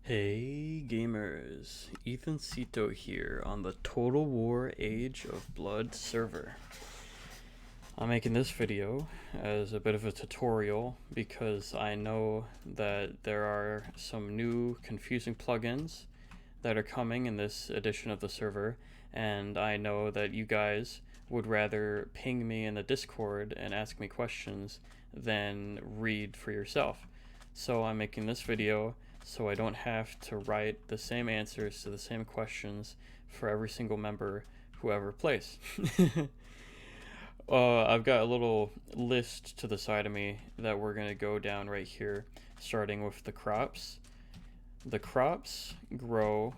Hey gamers, Ethan Cito here on the Total War Age of Blood server. I'm making this video as a bit of a tutorial because I know that there are some new confusing plugins that are coming in this edition of the server, and I know that you guys would rather ping me in the Discord and ask me questions than read for yourself. So I'm making this video so I don't have to write the same answers to the same questions for every single member who ever plays. I've got a little list to the side of me that we're going to go down right here, starting with the crops. The crops grow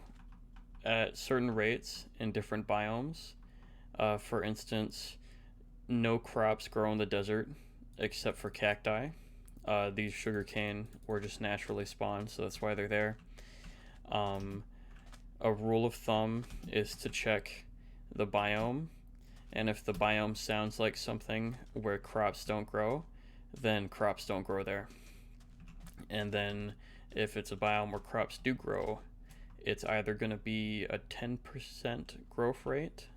at certain rates in different biomes. For instance, no crops grow in the desert except for cacti. These sugarcane were just naturally spawned, so that's why they're there. A rule of thumb is to check the biome, and if the biome sounds like something where crops don't grow, then crops don't grow there. And then if it's a biome where crops do grow, it's either going to be a 10% growth rate,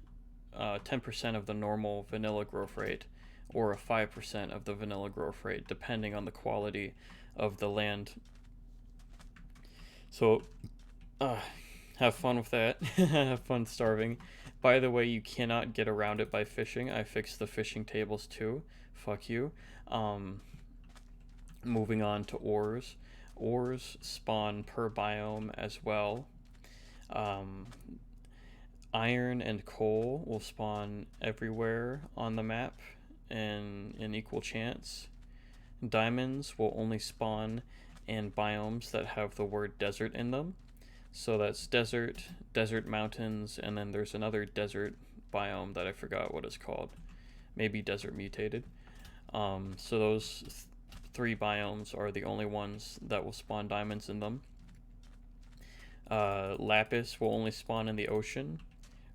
10% of the normal vanilla growth rate, or a 5% of the vanilla growth rate, depending on the quality of the land. So, have fun with that. Have fun starving. By the way, you cannot get around it by fishing. I fixed the fishing tables too. Fuck you. Moving on to ores. Ores spawn per biome as well. Iron and coal will spawn everywhere on the map in equal chance. Diamonds will only spawn in biomes that have the word desert in them. So that's desert, desert mountains, and then there's another desert biome that I forgot what it's called. Maybe desert mutated. So those three biomes are the only ones that will spawn diamonds in them. Lapis will only spawn in the ocean.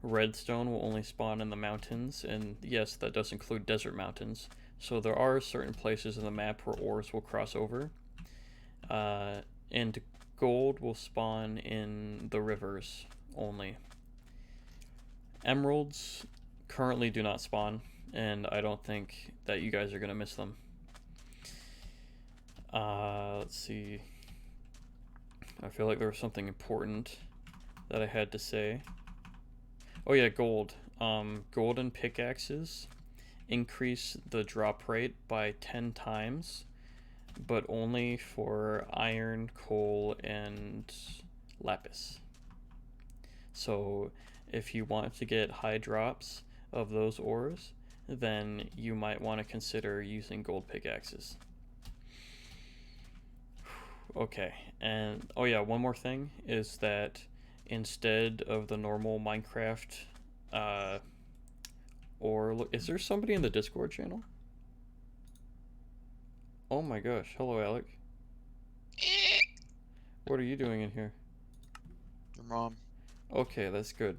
Redstone will only spawn in the mountains, and yes, that does include desert mountains. So there are certain places in the map where ores will cross over. And gold will spawn in the rivers only. Emeralds currently do not spawn, and I don't think that you guys are going to miss them. Let's see. I feel like there was something important that I had to say. Oh yeah, gold. Golden pickaxes increase the drop rate by 10 times, but only for iron, coal, and lapis. So if you want to get high drops of those ores, then you might want to consider using gold pickaxes. Okay, and oh yeah, one more thing is that instead of the normal Minecraft, is there somebody in the Discord channel? Oh my gosh, hello Alec. What are you doing in here? Your mom. Okay, that's good.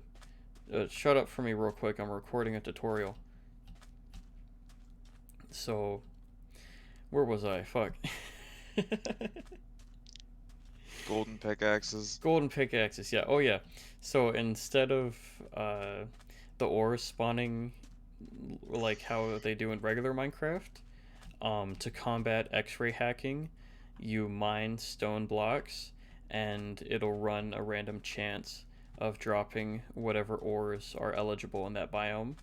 Shut up for me real quick, I'm recording a tutorial. So, where was I? Fuck. Golden pickaxes. Golden pickaxes, yeah. Oh yeah. So instead of the ores spawning like how they do in regular Minecraft, to combat X-ray hacking, you mine stone blocks, and it'll run a random chance of dropping whatever ores are eligible in that biome.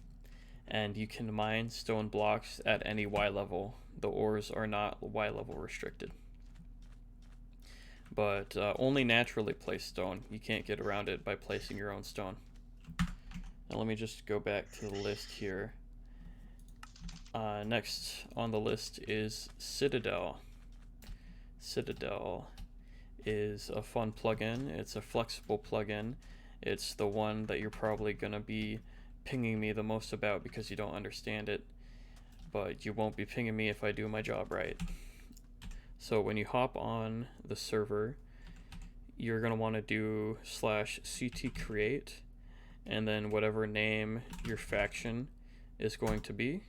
And you can mine stone blocks at any Y level. The ores are not Y level restricted. But only naturally placed stone. You can't get around it by placing your own stone. Now let me just go back to the list here. Next on the list is Citadel. Citadel is a fun plugin. It's a flexible plugin. It's the one that you're probably going to be pinging me the most about because you don't understand it. But you won't be pinging me if I do my job right. So when you hop on the server, you're going to want to do /ctcreate and then whatever name your faction is going to be,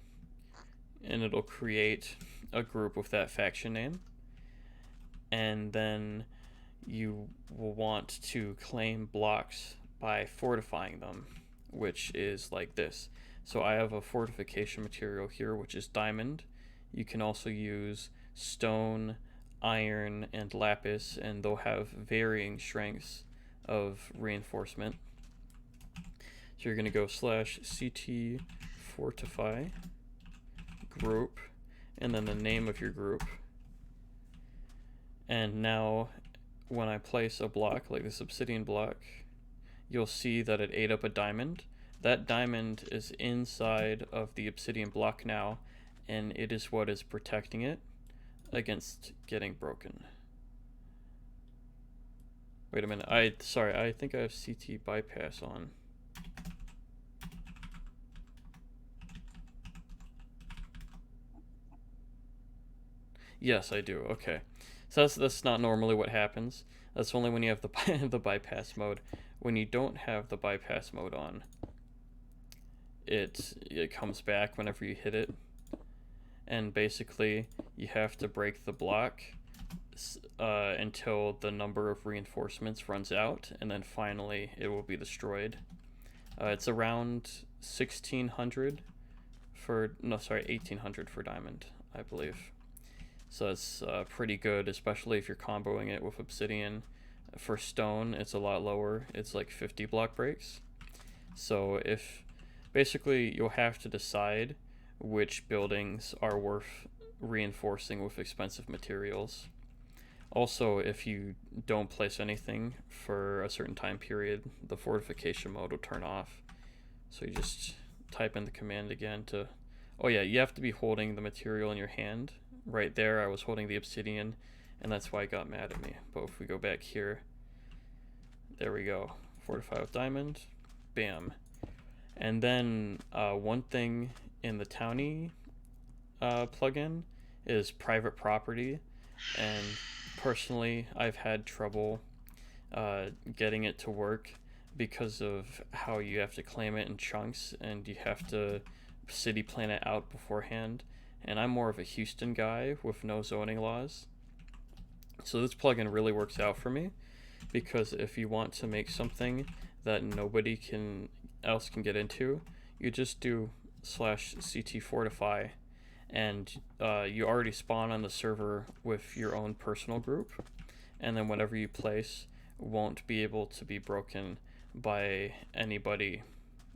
and it'll create a group with that faction name. And then you will want to claim blocks by fortifying them, which is like this. So I have a fortification material here, which is diamond. You can also use stone, iron, and lapis, and they'll have varying strengths of reinforcement. So you're going to go /CT fortify group, and then the name of your group. And now when I place a block, like this obsidian block, you'll see that it ate up a diamond. That diamond is inside of the obsidian block now, and it is what is protecting it against getting broken. Wait a minute, I think I have CT bypass on. Yes, I do. Okay. So that's not normally what happens. That's only when you have the the bypass mode. When you don't have the bypass mode on, it comes back whenever you hit it. And basically, you have to break the block until the number of reinforcements runs out, and then finally it will be destroyed. It's around 1600 1800 for diamond, I believe. So it's pretty good, especially if you're comboing it with obsidian. For stone, it's a lot lower. It's like 50 block breaks. So if basically you'll have to decide which buildings are worth reinforcing with expensive materials. Also, if you don't place anything for a certain time period, the fortification mode will turn off. So you just type in the command again to... Oh yeah, you have to be holding the material in your hand. Right there, I was holding the obsidian, and that's why it got mad at me. But if we go back here, there we go. Fortify with diamond. Bam. And then one thing in the Townie plugin is private property, and personally I've had trouble getting it to work because of how you have to claim it in chunks and you have to city plan it out beforehand, and I'm more of a Houston guy with no zoning laws, so this plugin really works out for me, because if you want to make something that nobody else can get into, you just do /CT fortify, and you already spawn on the server with your own personal group, and then whatever you place won't be able to be broken by anybody,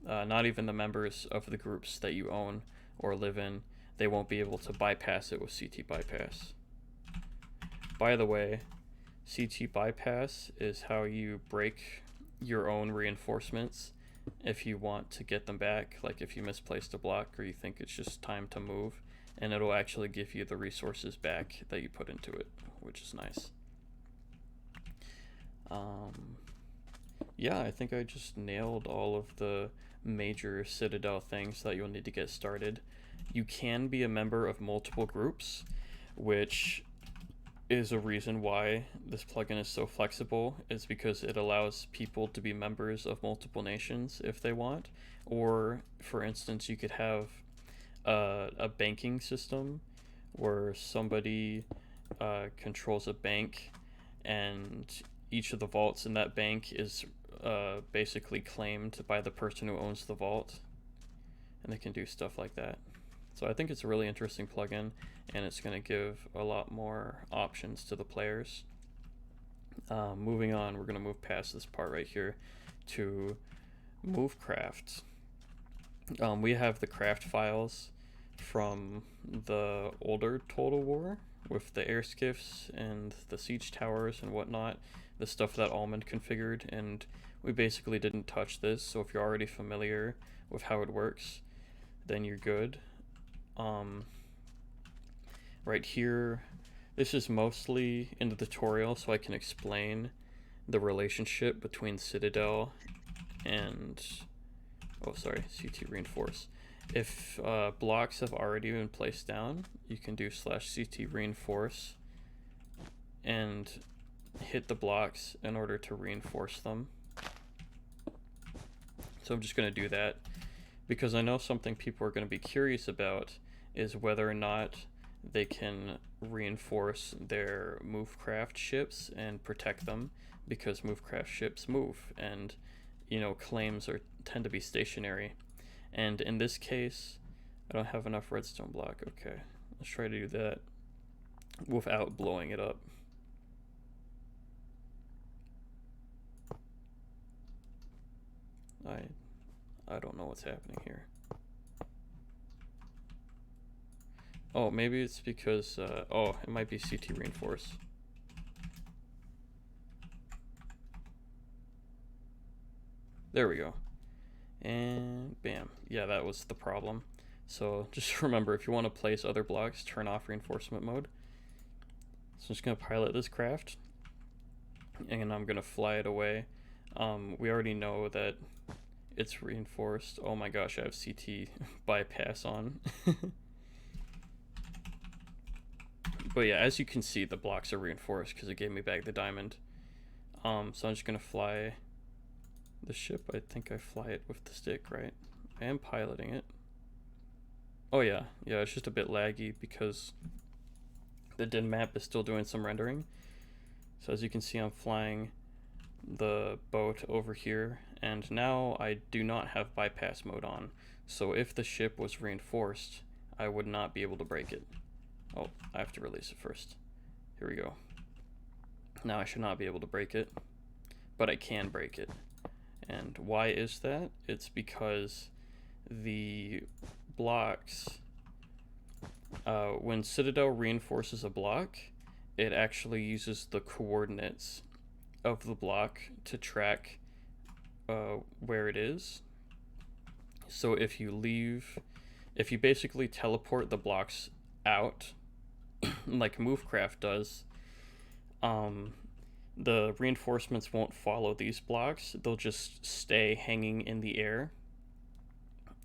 not even the members of the groups that you own or live in. They won't be able to bypass it with CT bypass. By the way, CT bypass is how you break your own reinforcements if you want to get them back, like if you misplaced a block or you think it's just time to move, and it'll actually give you the resources back that you put into it, which is nice. Yeah, I think I just nailed all of the major Citadel things that you'll need to get started. You can be a member of multiple groups, which is a reason why this plugin is so flexible, is because it allows people to be members of multiple nations if they want. Or, for instance, you could have a banking system where somebody controls a bank, and each of the vaults in that bank is basically claimed by the person who owns the vault, and they can do stuff like that. So I think it's a really interesting plugin, and it's going to give a lot more options to the players. Moving on, we're going to move past this part right here to Movecraft. We have the craft files from the older Total War with the air skiffs and the siege towers and whatnot, the stuff that Almond configured, and we basically didn't touch this, so if you're already familiar with how it works, then you're good. Right here, this is mostly in the tutorial, so I can explain the relationship between Citadel and CT reinforce. If blocks have already been placed down, you can do /CT reinforce and hit the blocks in order to reinforce them. So I'm just going to do that because I know something people are going to be curious about is whether or not they can reinforce their Movecraft ships and protect them, because Movecraft ships move, and claims tend to be stationary. And in this case, I don't have enough redstone block. Okay, let's try to do that without blowing it up. I don't know what's happening here. Oh, maybe it's because, oh, it might be CT reinforce. There we go. And bam. Yeah, that was the problem. So just remember, if you want to place other blocks, turn off reinforcement mode. So I'm just going to pilot this craft, and I'm going to fly it away. We already know that it's reinforced. Oh my gosh, I have CT bypass on. But yeah, as you can see, the blocks are reinforced because it gave me back the diamond. So I'm just going to fly the ship. I think I fly it with the stick, right? I am piloting it. Oh yeah, it's just a bit laggy because the DIN map is still doing some rendering. So as you can see, I'm flying the boat over here, and now I do not have bypass mode on. So if the ship was reinforced, I would not be able to break it. Oh, I have to release it first. Here we go. Now I should not be able to break it, but I can break it. And why is that? It's because the blocks, when Citadel reinforces a block, it actually uses the coordinates of the block to track where it is. So if you basically teleport the blocks out, like Movecraft does, the reinforcements won't follow these blocks. They'll just stay hanging in the air.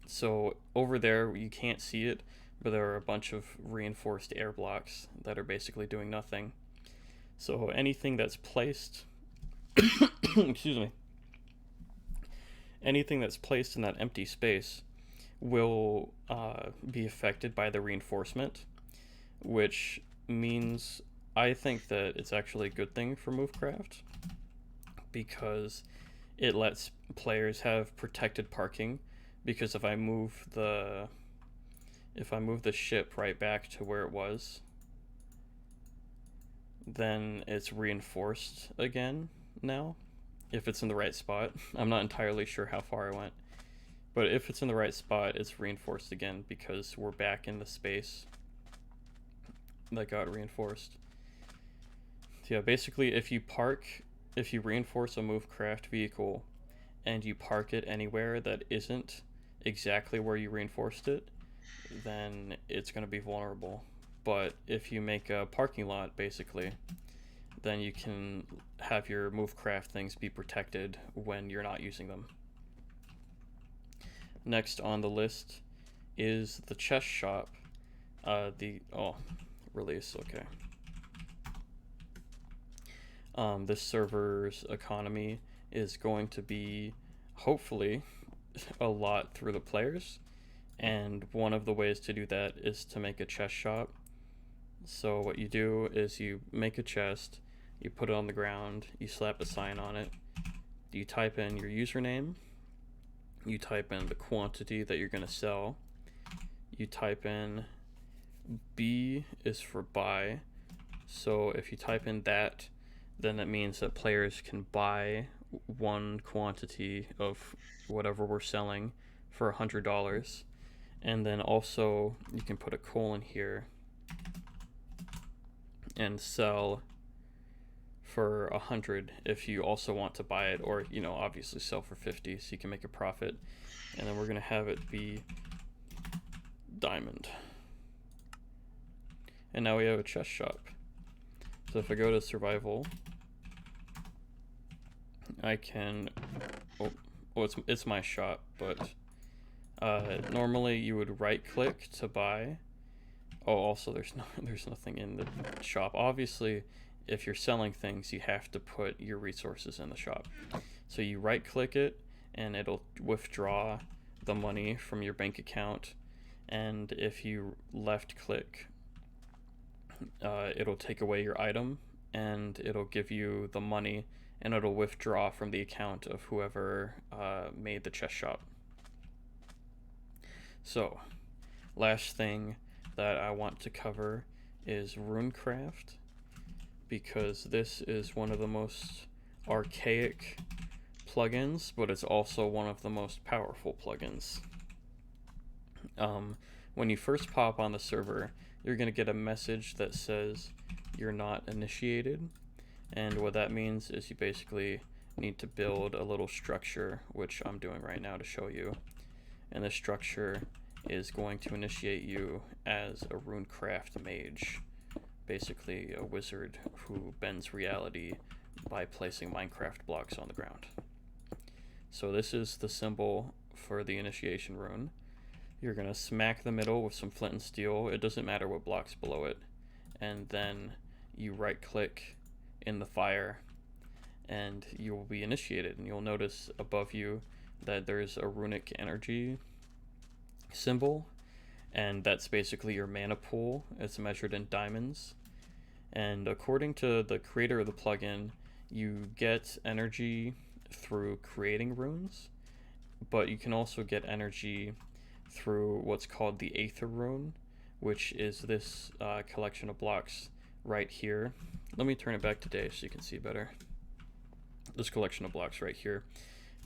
So over there, you can't see it, but there are a bunch of reinforced air blocks that are basically doing nothing. So anything that's placed, excuse me, anything that's placed in that empty space will be affected by the reinforcement, which means I think that it's actually a good thing for Movecraft, because it lets players have protected parking. Because if I move the ship right back to where it was, then it's reinforced again now, if it's in the right spot. I'm not entirely sure how far I went, but if it's in the right spot, it's reinforced again because we're back in the space that got reinforced. So yeah, basically if you reinforce a Movecraft vehicle and you park it anywhere that isn't exactly where you reinforced it, then it's going to be vulnerable. But if you make a parking lot, basically, then you can have your Movecraft things be protected when you're not using them. Next on the list is the chest shop. Release, okay. This server's economy is going to be, hopefully, a lot through the players, and one of the ways to do that is to make a chest shop. So what you do is you make a chest, you put it on the ground, you slap a sign on it, you type in your username, you type in the quantity that you're going to sell, you type in B is for buy. So if you type in that, then that means that players can buy one quantity of whatever we're selling for $100. And then also you can put a colon here and sell for 100 if you also want to buy it, or obviously sell for 50 so you can make a profit. And then we're gonna have it be diamond. And now we have a chest shop. So if I go to survival, I can, it's my shop, but normally you would right click to buy. Oh, also there's nothing in the shop. Obviously, if you're selling things, you have to put your resources in the shop. So you right click it and it'll withdraw the money from your bank account. And if you left click it'll take away your item and it'll give you the money, and it'll withdraw from the account of whoever made the chest shop. So, last thing that I want to cover is Runecraft, because this is one of the most archaic plugins, but it's also one of the most powerful plugins. When you first pop on the server, you're going to get a message that says you're not initiated, and what that means is you basically need to build a little structure, which I'm doing right now to show you, and this structure is going to initiate you as a Runecraft mage, basically a wizard who bends reality by placing Minecraft blocks on the ground. So this is the symbol for the initiation rune. You're going to smack the middle with some flint and steel. It doesn't matter what block's below it. And then you right click in the fire and you will be initiated. And you'll notice above you that there's a runic energy symbol, and that's basically your mana pool. It's measured in diamonds. And according to the creator of the plugin, you get energy through creating runes, but you can also get energy through what's called the Aether rune, which is this collection of blocks right here. Let me turn it back to day so you can see better. This collection of blocks right here,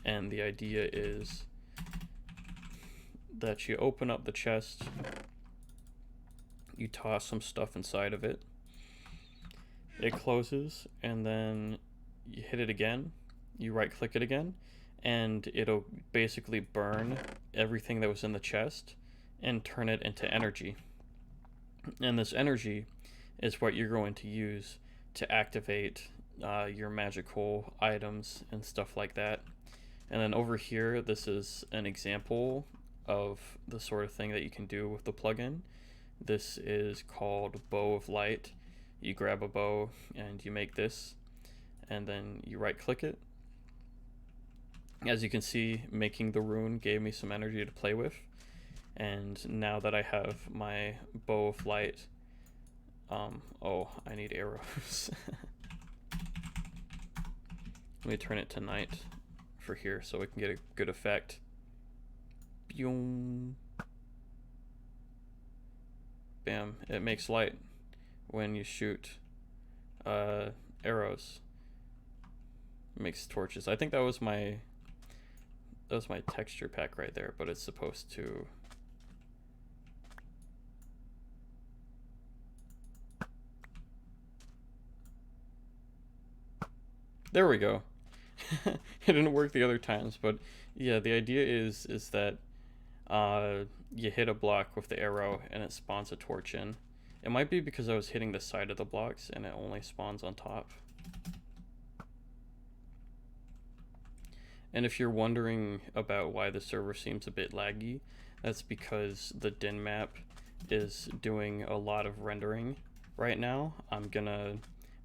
and the idea is that you open up the chest, you toss some stuff inside of it, it closes, and then you hit it again, you right click it again, and it'll basically burn everything that was in the chest and turn it into energy. And this energy is what you're going to use to activate your magical items and stuff like that. And then over here, this is an example of the sort of thing that you can do with the plugin. This is called Bow of Light. You grab a bow and you make this, and then you right click it. As you can see, making the rune gave me some energy to play with, and now that I have my Bow of Light, oh, I need arrows. Let me turn it to night for here so we can get a good effect. Boom. Bam, it makes light when you shoot arrows. It makes torches. I think that was my texture pack right there, but it's supposed to there we go. It didn't work the other times, but yeah, the idea is that you hit a block with the arrow and it spawns a torch in. It might be because I was hitting the side of the blocks and it only spawns on top. And if you're wondering about why the server seems a bit laggy, that's because the din map is doing a lot of rendering right now.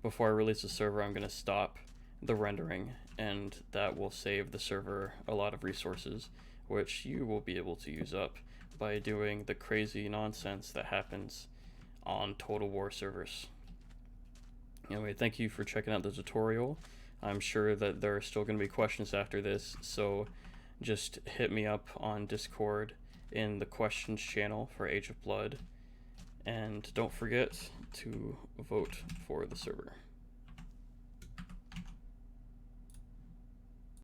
Before I release the server, I'm gonna stop the rendering, and that will save the server a lot of resources, which you will be able to use up by doing the crazy nonsense that happens on Total War servers. Anyway, thank you for checking out the tutorial. I'm sure that there are still going to be questions after this, so just hit me up on Discord in the questions channel for Age of Blood, and don't forget to vote for the server.